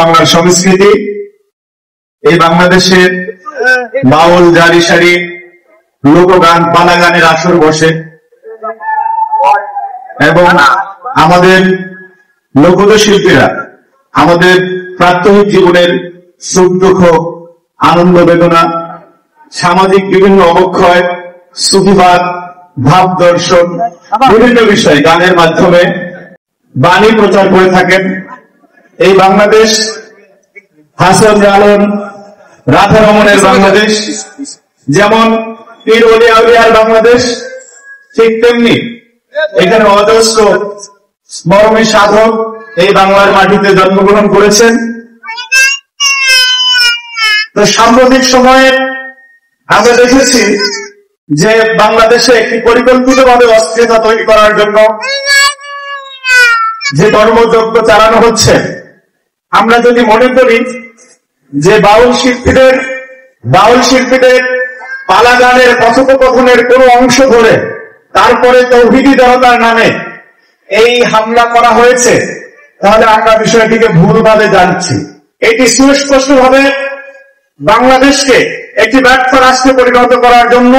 বাংলার সংস্কৃতি। এই বাংলাদেশের বাউল, জারি সারি, লোকগান, পালা গানের আসর বসে এবং আমাদের লোকজ শিল্পীরা আমাদের প্রাত্যহিক জীবনের সুখ দুঃখ, আনন্দ বেদনা, সামাজিক বিভিন্ন অবক্ষয়, সুফিবাদ, ভাব দর্শন, বিভিন্ন বিষয় গানের মাধ্যমে বাণী প্রচার করে থাকেন। এই বাংলাদেশ হাসান লালন, রাধা রমণের বাংলাদেশ, যেমন পীর ওলি আউলিয়ার বাংলাদেশ, ঠিক তেমনি এখানে অজস্র মরমী সাধক এই বাংলার মাটিতে জন্মগ্রহণ করেছেন। তো সাম্প্রতিক সময়ে আমরা দেখেছি যে বাংলাদেশে একটি পরিকল্পিতভাবে অস্থিরতা তৈরি করার জন্য যে ধর্মযজ্ঞ চালানো হচ্ছে। আমরা যদি মনে করি যে বাউল শিল্পীদের পালা গানের কথোপকথনের কোন অংশ ধরে তারপরে তৌহিদি জনতার নামে এই হামলা করা হয়েছে, তাহলে আমরা বিষয়টিকে ভুলভাবে জানছি। এটি সুস্পষ্টভাবে বাংলাদেশকে একটি ব্যর্থ রাষ্ট্রে পরিণত করার জন্য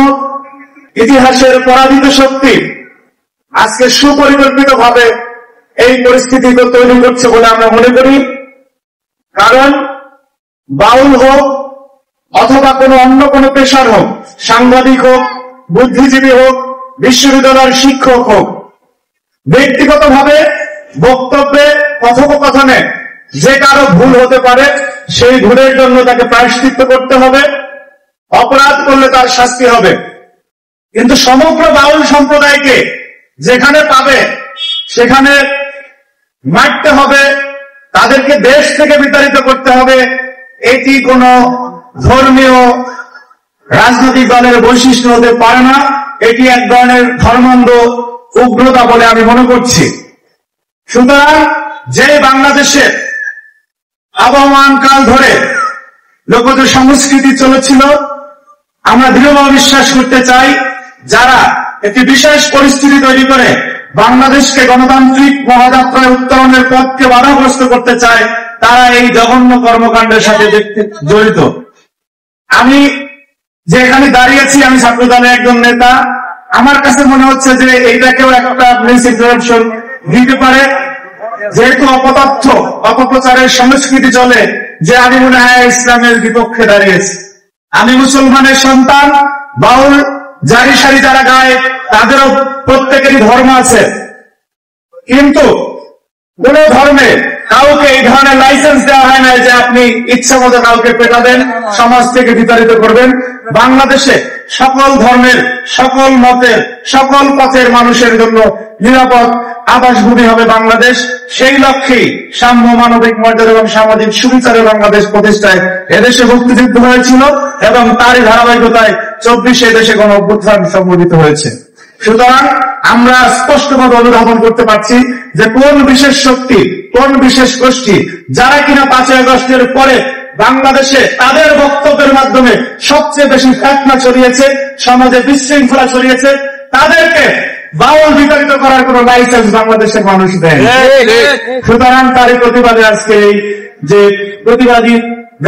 ইতিহাসের পরাজিত শক্তি আজকে সুপরিকল্পিতভাবে এই পরিস্থিতি তৈরি করছে বলে আমরা মনে করি। কারণ বাউল হোক অথবা কোনো অন্য কোনো পেশার হোক, সাংবাদিক হোক, বুদ্ধিজীবী হোক, বিশ্ববিদ্যালয়ের শিক্ষক হোক, ব্যক্তিগতভাবে বক্তব্যে, কথোপকথনে যে কারো ভুল হতে পারে, সেই ভুলের জন্য তাকে প্রায়শ্চিত্ত করতে হবে, অপরাধ করলে তার শাস্তি হবে। কিন্তু সমগ্র বাউল সম্প্রদায়কে যেখানে পাবে সেখানে মারতে হবে, তাদেরকে দেশ থেকে বিতাড়িত করতে হবে, এটি কোন ধর্মীয় রাজনৈতিক দলের বৈশিষ্ট্য হতে পারে না। এটি এক ধরনের ধর্মান্ধ উগ্রতা বলে আমি মনে করছি। সুতরাং যে বাংলাদেশে আবহমান কাল ধরে লোকজ সংস্কৃতি চলেছিল, আমরা দৃঢ়ভাবে বিশ্বাস করতে চাই যারা একটি বিশেষ পরিস্থিতি তৈরি করে বাংলাদেশকে গণতান্ত্রিক মহাযাত্রায় উত্তরণের পথকে বাধাগ্রস্ত করতে চায়, তারা এই জঘন্য কর্মকাণ্ডের সাথে জড়িত। আমি যে এখানে দাঁড়িয়েছি, আমি ছাত্রদলের একজন নেতা, আমার কাছে মনে হচ্ছে যে এইটাকেও একটা মিসইনফরমেশন দিতে পারে, যেহেতু অপতথ্য অপপ্রচারের সংস্কৃতি চলে, যে আমি মনে হয় ইসলামের বিপক্ষে দাঁড়িয়েছি। আমি মুসলমানের সন্তান, বাউল জারি সারি যারা গায় তাদেরও প্রত্যেকেরই ধর্ম আছে, কিন্তু কোন ধর্মে কাউকে এই ধরনের লাইসেন্স দেওয়া হয় না যে আপনি ইচ্ছা মতো কাউকে পেটাবেন, সমাজ থেকে বিতাড়িত করবেন। বাংলাদেশে সকল ধর্মের, সকল মতের, সকল পথের মানুষের জন্য নিরাপদ আবাসভূমি হবে বাংলাদেশ। সেই লক্ষ্যেই সাম্য, মানবিক মর্যাদা এবং সামাজিক সুবিচারের বাংলাদেশ প্রতিষ্ঠায় এদেশে মুক্তিযুদ্ধ হয়েছিল এবং তারই ধারাবাহিকতায় 24 এদেশে গণ অভ্যুত্থান সংঘটিত হয়েছে। সুতরাং আমরা স্পষ্টভাবে অনুধাবন করতে পারছি যে কোন বিশেষ শক্তি, কোন বিশেষ গোষ্ঠী যারা কিনা 5ই আগস্টের পরে বাংলাদেশে তাদের বক্তব্যের মাধ্যমে সবচেয়ে বেশি ফেতনা ছড়িয়েছে, সমাজে বিশৃঙ্খলা ছড়িয়েছে, তাদেরকে বাউল বিতাড়িত করার কোন লাইসেন্স বাংলাদেশের মানুষ দেয়। সুতরাং তারই প্রতিবাদে আজকে এই যে প্রতিবাদী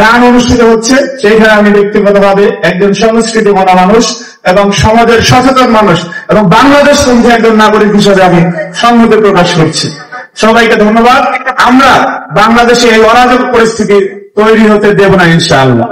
গান অনুষ্ঠিত হচ্ছে, সেইখানে আমি ব্যক্তিগতভাবে একজন সংস্কৃতি মনা মানুষ এবং সমাজের সচেতন মানুষ এবং বাংলাদেশ সন্ধি একজন নাগরিক হিসেবে আমি সংহতি প্রকাশ করছি। সবাইকে ধন্যবাদ। আমরা বাংলাদেশে এই অরাজক পরিস্থিতি তৈরি হতে দেব না, ইনশাআল্লাহ।